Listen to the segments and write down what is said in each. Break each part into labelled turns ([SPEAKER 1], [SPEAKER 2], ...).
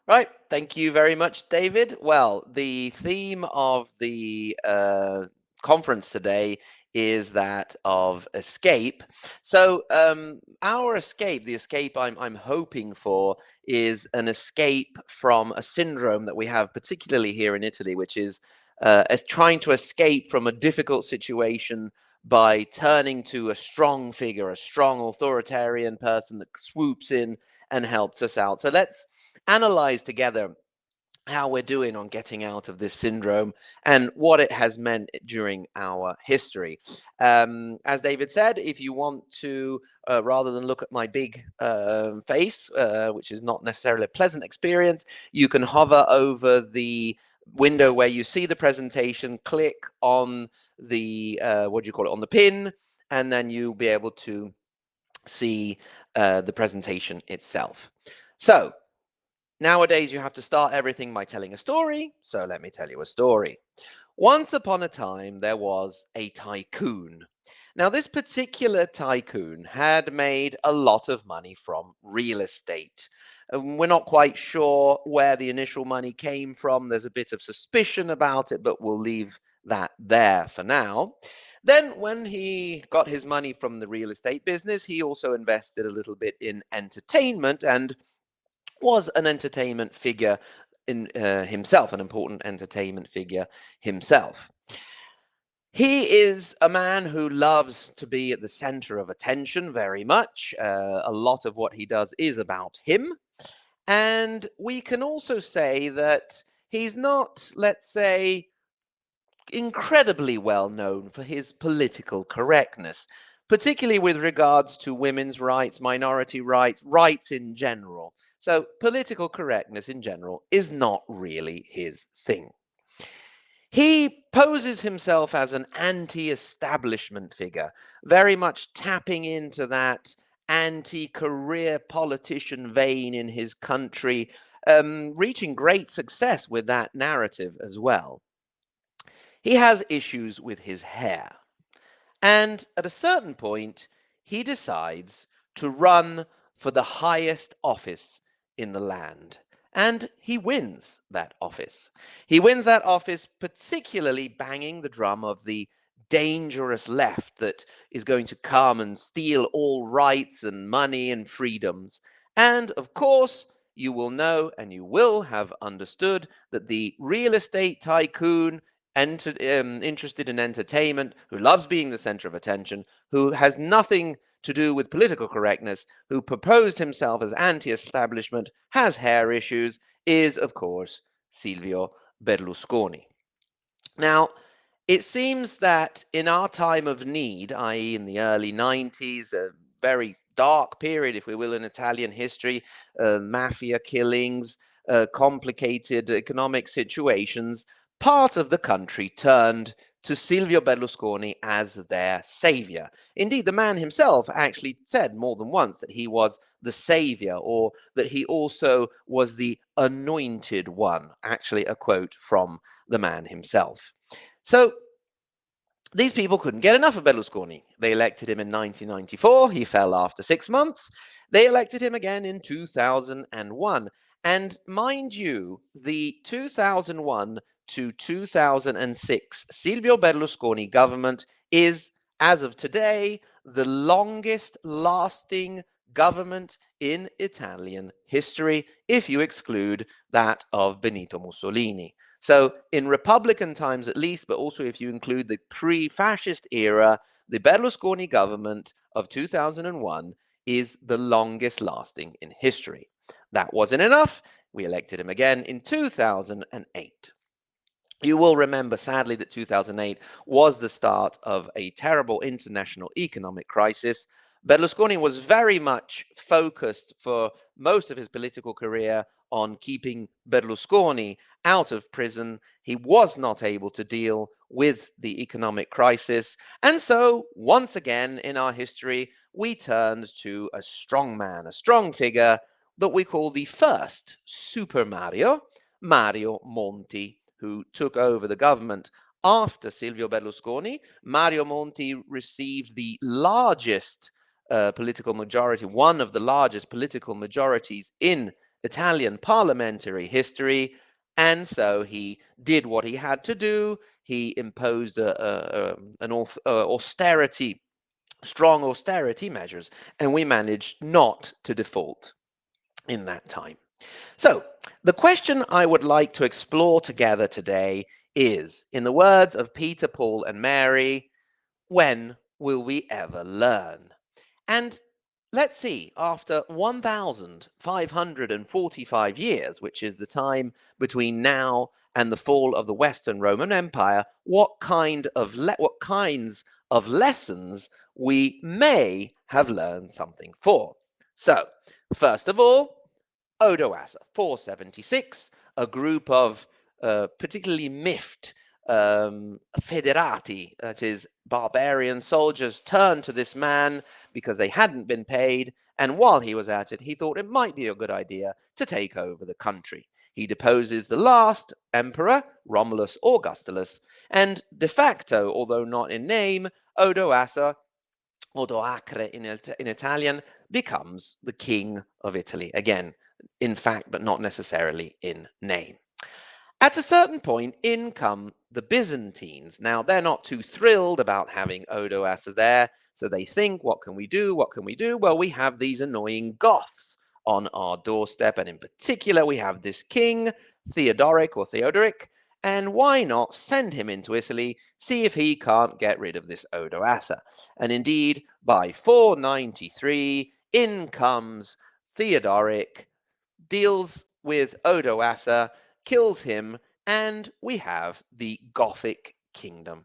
[SPEAKER 1] Right. Thank you very much, David. Well, the theme of the conference today is that of escape. So, our escape, the escape I'm hoping for, is an escape from a syndrome that we have, particularly here in Italy, which is as trying to escape from a difficult situation by turning to a strong figure, a strong authoritarian person that swoops in and helps us out. So let's analyze together how we're doing on getting out of this syndrome and what it has meant during our history. As David said, if you want to, rather than look at my big face, which is not necessarily a pleasant experience, you can hover over the window where you see the presentation, click on the, what do you call it, on the pin, and then you'll be able to see the presentation itself. So, nowadays, you have to start everything by telling a story, so let me tell you a story. Once upon a time, there was a tycoon. Now, this particular tycoon had made a lot of money from real estate. We're not quite sure where the initial money came from. There's a bit of suspicion about it, but we'll leave that there for now. Then, when he got his money from the real estate business, he also invested a little bit in entertainment and was an entertainment figure in himself, an important entertainment figure himself. He is a man who loves to be at the center of attention very much. A lot of what he does is about him. And we can also say that he's not, let's say, incredibly well known for his political correctness, particularly with regards to women's rights, minority rights, rights in general. So, political correctness in general is not really his thing. He poses himself as an anti establishment figure, very much tapping into that anti career politician vein in his country, reaching great success with that narrative as well. He has issues with his hair. And at a certain point, he decides to run for the highest office in the land. And he wins that office. He wins that office, particularly banging the drum of the dangerous left that is going to come and steal all rights and money and freedoms. And of course, you will know and you will have understood that the real estate tycoon interested in entertainment, who loves being the center of attention, who has nothing to do with political correctness, who proposed himself as anti establishment, has hair issues, is, of course, Silvio Berlusconi. Now, it seems that in our time of need, i.e., in the early 90s, a very dark period, if we will, in Italian history, mafia killings, complicated economic situations, part of the country turned to Silvio Berlusconi as their savior. Indeed, the man himself actually said more than once that he was the savior, or that he also was the anointed one. Actually, a quote from the man himself. So these people couldn't get enough of Berlusconi. They elected him in 1994. He fell after 6 months. They elected him again in 2001. And mind you, the 2001 to 2006 Silvio Berlusconi government is, as of today, the longest lasting government in Italian history, if you exclude that of Benito Mussolini. So, in Republican times at least, but also if you include the pre fascist era, the Berlusconi government of 2001 is the longest lasting in history. That wasn't enough. We elected him again in 2008. You will remember, sadly, that 2008 was the start of a terrible international economic crisis. Berlusconi was very much focused for most of his political career on keeping Berlusconi out of prison. He was not able to deal with the economic crisis. And so, once again in our history, we turned to a strong man, a strong figure that we call the first Super Mario, Mario Monti, who took over the government after Silvio Berlusconi. Mario Monti received the largest political majority, one of the largest political majorities in Italian parliamentary history, and so he did what he had to do. He imposed strong austerity measures, and we managed not to default in that time. So, the question I would like to explore together today is, in the words of Peter, Paul, and Mary, when will we ever learn? And let's see, after 1,545 years, which is the time between now and the fall of the Western Roman Empire, what kinds of lessons we may have learned something for. So, first of all, Odoacer, 476, a group of particularly miffed federati, that is, barbarian soldiers, turned to this man because they hadn't been paid, and while he was at it, he thought it might be a good idea to take over the country. He deposes the last emperor, Romulus Augustulus, and de facto, although not in name, Odoacer Odoacre in Italian, becomes the king of Italy. Again, in fact, but not necessarily in name. At a certain point, in come the Byzantines. Now, they're not too thrilled about having Odoacer there, so they think, what can we do? What can we do? Well, we have these annoying Goths on our doorstep, and in particular, we have this king, Theodoric, and why not send him into Italy, see if he can't get rid of this Odoacer? And indeed, by 493, in comes Theodoric, deals with Odoacer, kills him, and we have the Gothic kingdom.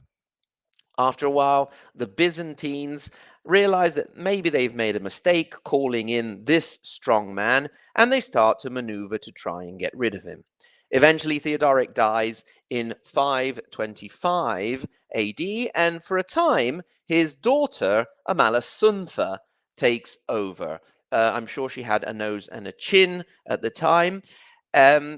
[SPEAKER 1] After a while, the Byzantines realize that maybe they've made a mistake calling in this strong man, and they start to maneuver to try and get rid of him. Eventually, Theodoric dies in 525 AD, and for a time, his daughter, Amalasuntha, takes over. I'm sure she had a nose and a chin at the time.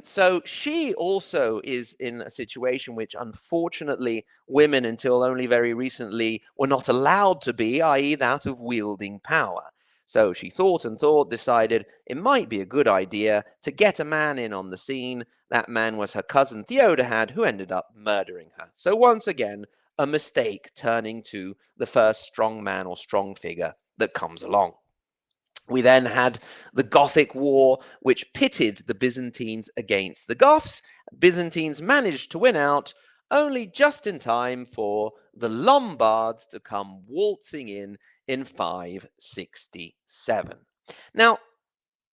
[SPEAKER 1] So she also is in a situation which, unfortunately, women until only very recently were not allowed to be, i.e., that of wielding power. So she thought and thought, decided it might be a good idea to get a man in on the scene. That man was her cousin Theodahad, who ended up murdering her. So once again, a mistake turning to the first strong man or strong figure that comes along. We then had the Gothic War, which pitted the Byzantines against the Goths. Byzantines managed to win out, only just in time for the Lombards to come waltzing in 567. Now,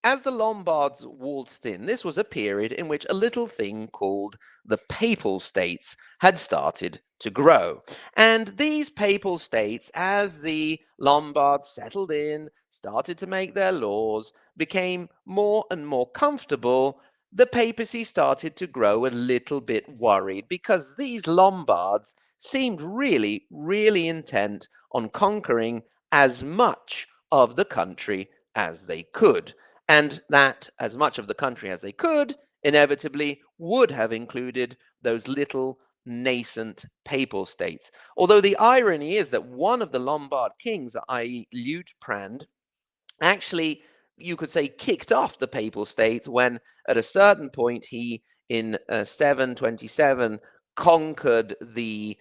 [SPEAKER 1] as the Lombards waltzed in, this was a period in which a little thing called the Papal States had started to grow. And these Papal States, as the Lombards settled in, started to make their laws, became more and more comfortable, the papacy started to grow a little bit worried because these Lombards seemed really, really intent on conquering as much of the country as they could. And that as much of the country as they could inevitably would have included those little nascent papal states. Although the irony is that one of the Lombard kings, i.e., Liutprand, actually, you could say, kicked off the papal states when at a certain point he, in 727, conquered the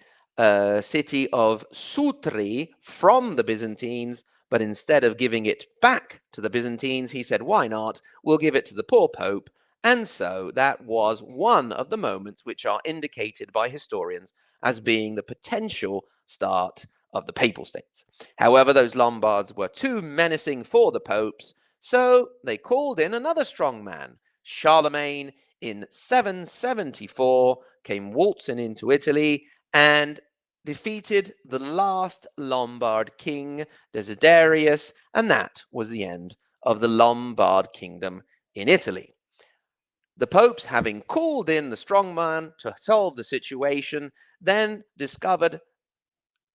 [SPEAKER 1] city of Sutri from the Byzantines, but instead of giving it back to the Byzantines, he said, why not? We'll give it to the poor Pope. And so that was one of the moments which are indicated by historians as being the potential start of the Papal States. However, those Lombards were too menacing for the popes, so they called in another strong man. Charlemagne, in 774, came waltzing into Italy and defeated the last Lombard king, Desiderius, and that was the end of the Lombard kingdom in Italy. The popes, having called in the strong man to solve the situation, then discovered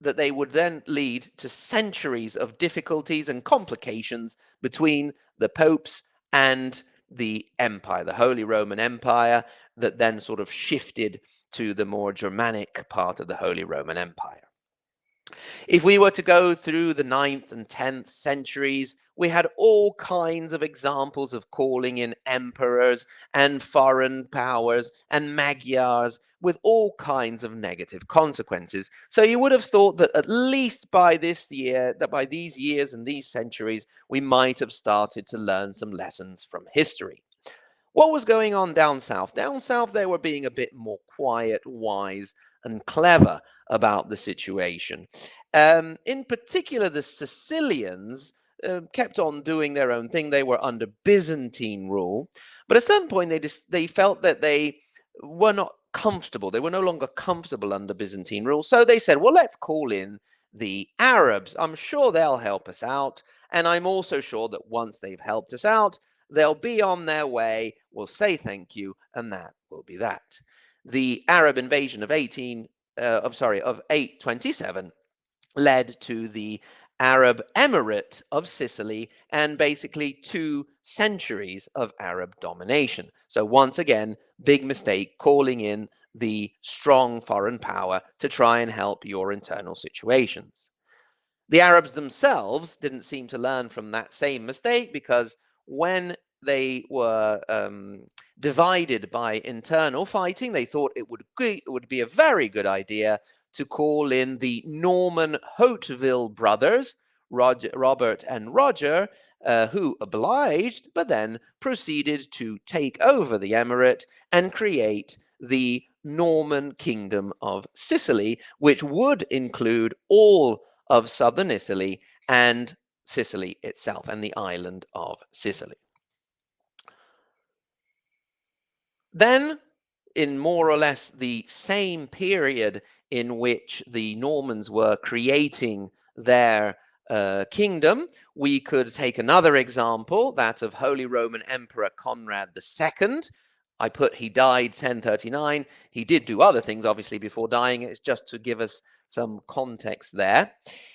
[SPEAKER 1] that they would then lead to centuries of difficulties and complications between the popes and the empire, the Holy Roman Empire, that then sort of shifted to the more Germanic part of the Holy Roman Empire. If we were to go through the 9th and 10th centuries, we had all kinds of examples of calling in emperors and foreign powers and Magyars with all kinds of negative consequences. So you would have thought that at least by this year, that by these years and these centuries, we might have started to learn some lessons from history. What was going on down south? Down south, they were being a bit more quiet, wise, and clever about the situation. In particular, the Sicilians kept on doing their own thing. They were under Byzantine rule, but at a certain point, they felt that they were not comfortable. They were no longer comfortable under Byzantine rule, so they said, "Well, let's call in the Arabs. I'm sure they'll help us out, and I'm also sure that once they've helped us out, they'll be on their way. We'll say thank you, and that will be that." The Arab invasion of 827 led to the Arab Emirate of Sicily and basically 2 centuries of Arab domination. So once again, big mistake calling in the strong foreign power to try and help your internal situations. The Arabs themselves didn't seem to learn from that same mistake, because when they were divided by internal fighting, they thought it would be a very good idea to call in the Norman Hauteville brothers, Robert and Roger, who obliged, but then proceeded to take over the emirate and create the Norman Kingdom of Sicily, which would include all of southern Italy and Sicily itself and the island of Sicily. Then, in more or less the same period in which the Normans were creating their kingdom, we could take another example, that of Holy Roman Emperor Conrad II. I put he died 1039. He did do other things, obviously, before dying. It's just to give us some context there.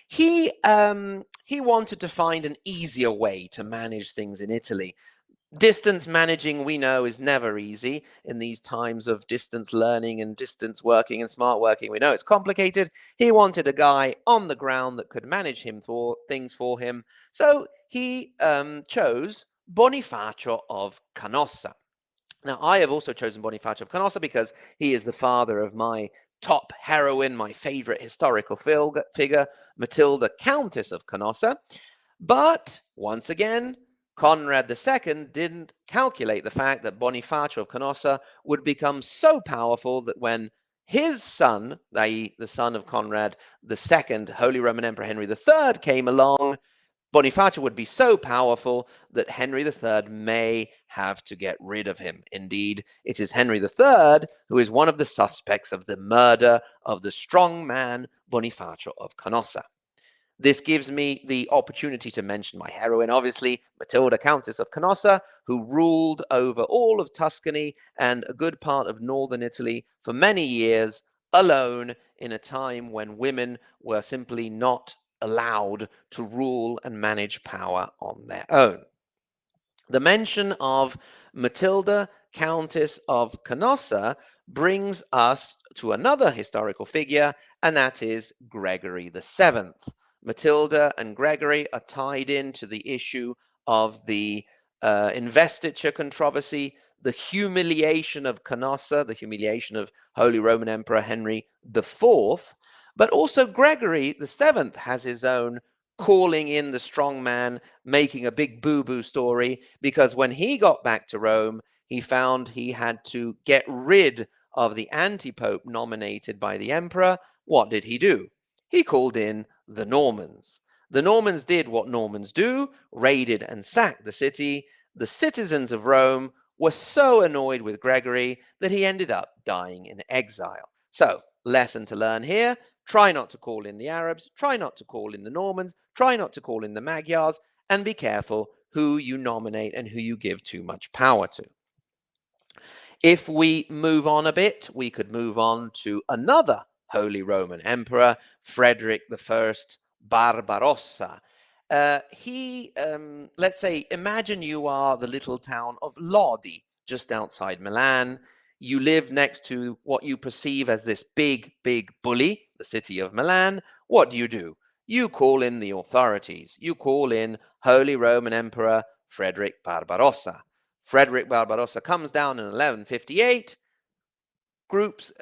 [SPEAKER 1] He wanted to find an easier way to manage things in Italy. Distance managing, we know, is never easy in these times of distance learning and distance working and smart working. We know it's complicated. He wanted a guy on the ground that could manage things for him. So he chose Bonifacio of Canossa. Now, I have also chosen Bonifacio of Canossa because he is the father of my top heroine, my favorite historical figure, Matilda, Countess of Canossa. But once again, Conrad II didn't calculate the fact that Bonifacio of Canossa would become so powerful that when his son, i.e., the son of Conrad II, Holy Roman Emperor Henry III, came along, Bonifacio would be so powerful that Henry III may have to get rid of him. Indeed, it is Henry III who is one of the suspects of the murder of the strong man Bonifacio of Canossa. This gives me the opportunity to mention my heroine, obviously, Matilda, Countess of Canossa, who ruled over all of Tuscany and a good part of northern Italy for many years, alone, in a time when women were simply not allowed to rule and manage power on their own. The mention of Matilda, Countess of Canossa, brings us to another historical figure, and that is Gregory VII. Matilda and Gregory are tied into the issue of the investiture controversy, the humiliation of Canossa, the humiliation of Holy Roman Emperor Henry IV. But also Gregory VII has his own calling in the strong man, making a big boo-boo story, because when he got back to Rome, he found he had to get rid of the anti-pope nominated by the emperor. What did he do? He called in the Normans. The Normans did what Normans do, raided and sacked the city. The citizens of Rome were so annoyed with Gregory that he ended up dying in exile. So, lesson to learn here: try not to call in the Arabs, try not to call in the Normans, try not to call in the Magyars, and be careful who you nominate and who you give too much power to. If we move on a bit, we could move on to another Holy Roman Emperor, Frederick I Barbarossa. Let's say, imagine you are the little town of Lodi, just outside Milan. You live next to what you perceive as this big, big bully, the city of Milan. what do? You call in the authorities. You call in Holy Roman Emperor Frederick Barbarossa. Frederick Barbarossa comes down in 1158, groups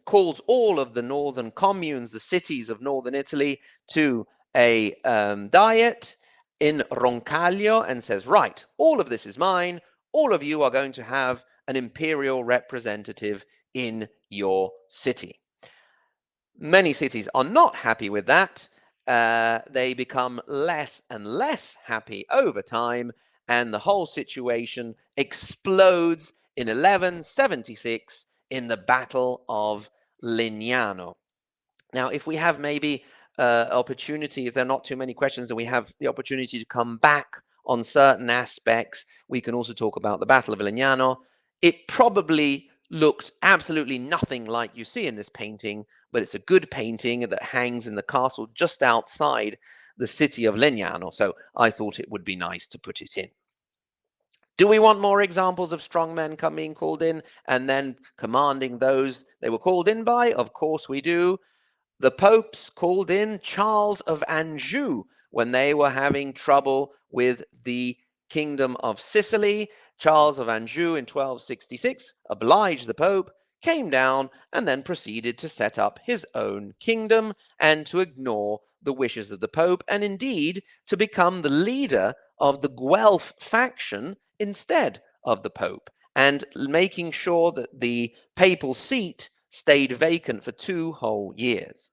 [SPEAKER 1] calls all of the northern communes, the cities of northern Italy, to a diet in Roncaglio and says, right, all of this is mine. All of you are going to have an imperial representative in your city. Many cities are not happy with that. They become less and less happy over time, and the whole situation explodes in 1176 in the Battle of Lignano. Now, if we have maybe opportunity, if there are not too many questions, and we have the opportunity to come back on certain aspects, we can also talk about the Battle of Lignano. It probably looked absolutely nothing like you see in this painting, but it's a good painting that hangs in the castle just outside the city of Lignano, so I thought it would be nice to put it in. Do we want more examples of strong men being called in and then commanding those they were called in by? Of course we do. The popes called in Charles of Anjou when they were having trouble with the kingdom of Sicily. Charles of Anjou in 1266 obliged the pope, came down, and then proceeded to set up his own kingdom and to ignore the wishes of the pope, and indeed to become the leader of the Guelph faction instead of the pope, and making sure that the papal seat stayed vacant for 2 whole years.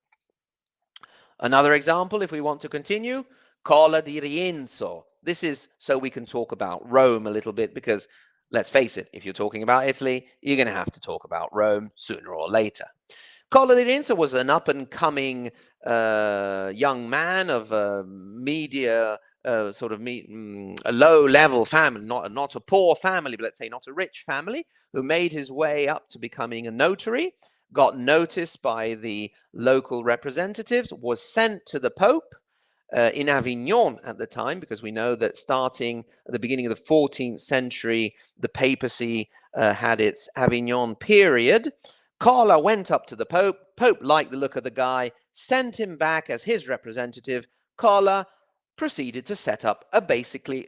[SPEAKER 1] Another example, if we want to continue, Cola di Rienzo. This is so we can talk about Rome a little bit, because let's face it, if you're talking about Italy, you're going to have to talk about Rome sooner or later. Cola di Rienzo was an up-and-coming young man of media, a low-level family, not a poor family, but let's say not a rich family, who made his way up to becoming a notary, got noticed by the local representatives, was sent to the Pope in Avignon at the time, because we know that starting at the beginning of the 14th century, the papacy had its Avignon period. Carla went up to the Pope. Pope liked the look of the guy, sent him back as his representative. Carla proceeded to set up basically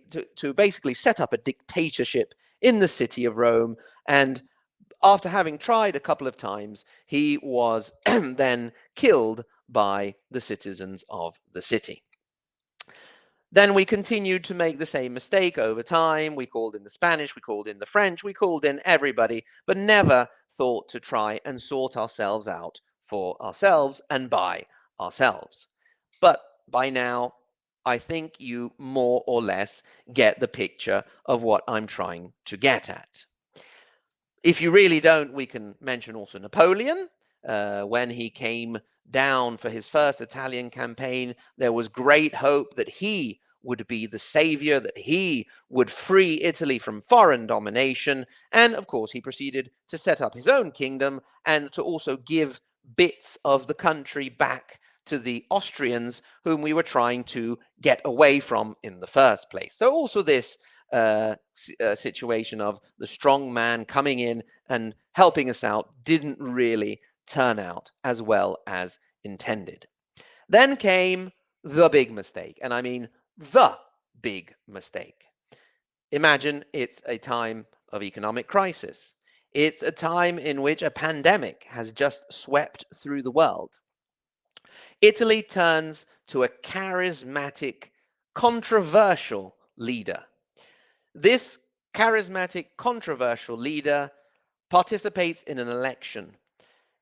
[SPEAKER 1] set up a dictatorship in the city of Rome, and after having tried a couple of times, he was then killed by the citizens of the city. Then we continued to make the same mistake over time. We called in the Spanish, we called in the French, we called in everybody, but never thought to try and sort ourselves out for ourselves and by ourselves. But by now, I think you more or less get the picture of what I'm trying to get at. If you really don't, we can mention also Napoleon. When he came down for his first Italian campaign, there was great hope that he would be the savior, that he would free Italy from foreign domination. And of course, he proceeded to set up his own kingdom and to also give bits of the country back to the Austrians, whom we were trying to get away from in the first place. So also this situation of the strong man coming in and helping us out didn't really turn out as well as intended. Then came the big mistake, and I mean the big mistake. Imagine it's a time of economic crisis. It's a time in which a pandemic has just swept through the world. Italy turns to a charismatic, controversial leader. This charismatic, controversial leader participates in an election.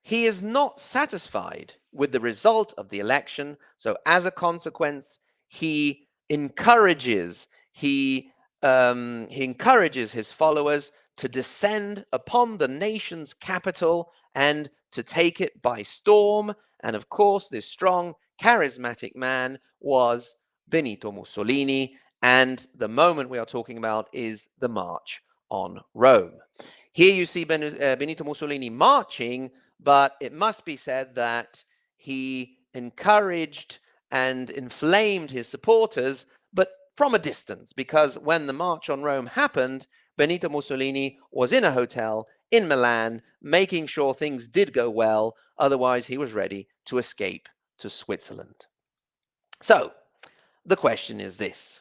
[SPEAKER 1] He is not satisfied with the result of the election, so as a consequence, he encourages his followers to descend upon the nation's capital and to take it by storm. And of course, this strong, charismatic man was Benito Mussolini, and the moment we are talking about is the March on Rome. Here you see Benito Mussolini marching, but it must be said that he encouraged and inflamed his supporters, but from a distance, because when the March on Rome happened, Benito Mussolini was in a hotel in Milan, making sure things did go well, otherwise he was ready to escape to Switzerland. So the question is this: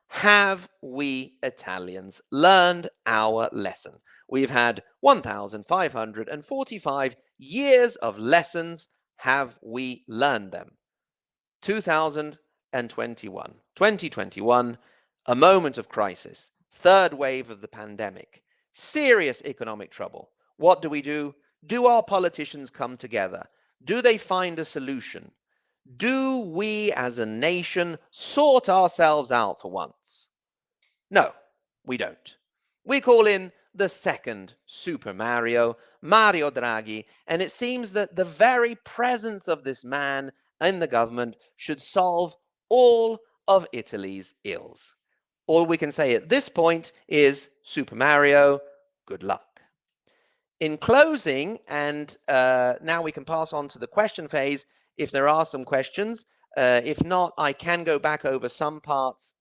[SPEAKER 1] have we Italians learned our lesson? We've had 1,545 years of lessons. Have we learned them? 2021, 2021, a moment of crisis, third wave of the pandemic, serious economic trouble. What do we do? Do our politicians come together? Do they find a solution? Do we as a nation sort ourselves out for once? No, we don't. We call in the second Super Mario, Mario Draghi, and it seems that the very presence of this man in the government should solve all of Italy's ills. All we can say at this point is Super Mario, good luck. In closing, and now we can pass on to the question phase if there are some questions. If not, I can go back over some parts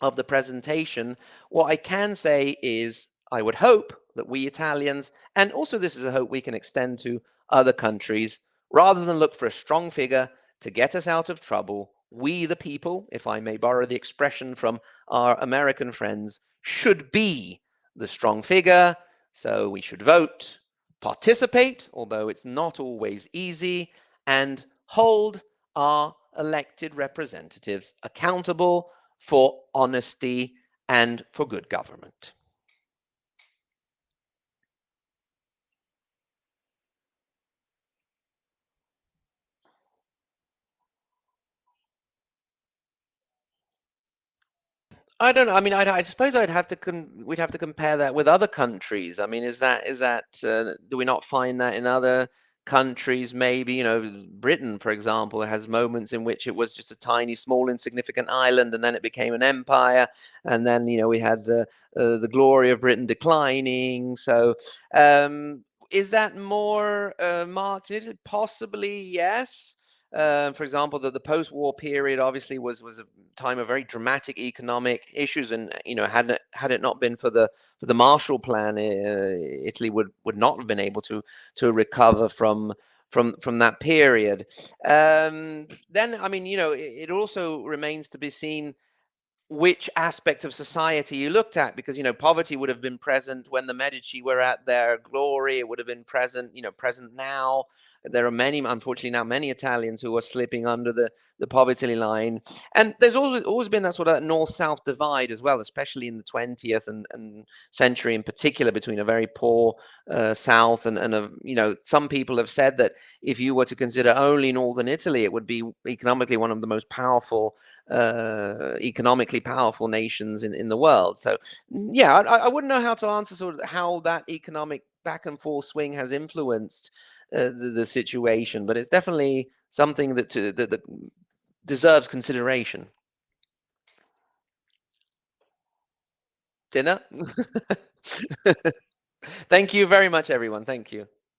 [SPEAKER 1] of the presentation. What I can say is I would hope that we Italians, and also this is a hope we can extend to other countries, rather than look for a strong figure to get us out of trouble, we the people, if I may borrow the expression from our American friends, should be the strong figure. So we should vote, participate, although it's not always easy, and hold our elected representatives accountable for honesty and for good government. I don't know. I mean, I suppose I'd have to we'd have to compare that with other countries. I mean, is that do we not find that in other countries? Maybe, Britain, for example, has moments in which it was just a tiny, small, insignificant island, and then it became an empire, and then we had the glory of Britain declining. So, is that more marked? Is it possibly yes? For example, the post-war period obviously was a time of very dramatic economic issues, and had it not been for the Marshall Plan, Italy would not have been able to recover from that period. Then, I mean, it also remains to be seen which aspect of society you looked at, because poverty would have been present when the Medici were at their glory. It would have been present now. There are many, unfortunately, now many Italians who are slipping under the poverty line, and there's always been that sort of north-south divide as well, especially in the 20th and century in particular, between a very poor south and a some people have said that if you were to consider only northern Italy, it would be economically one of the most powerful, economically powerful nations in the world. So yeah, I wouldn't know how to answer sort of how that economic back and forth swing has influenced the situation, but it's definitely something that deserves consideration. Dinner. Thank you very much, everyone. Thank you.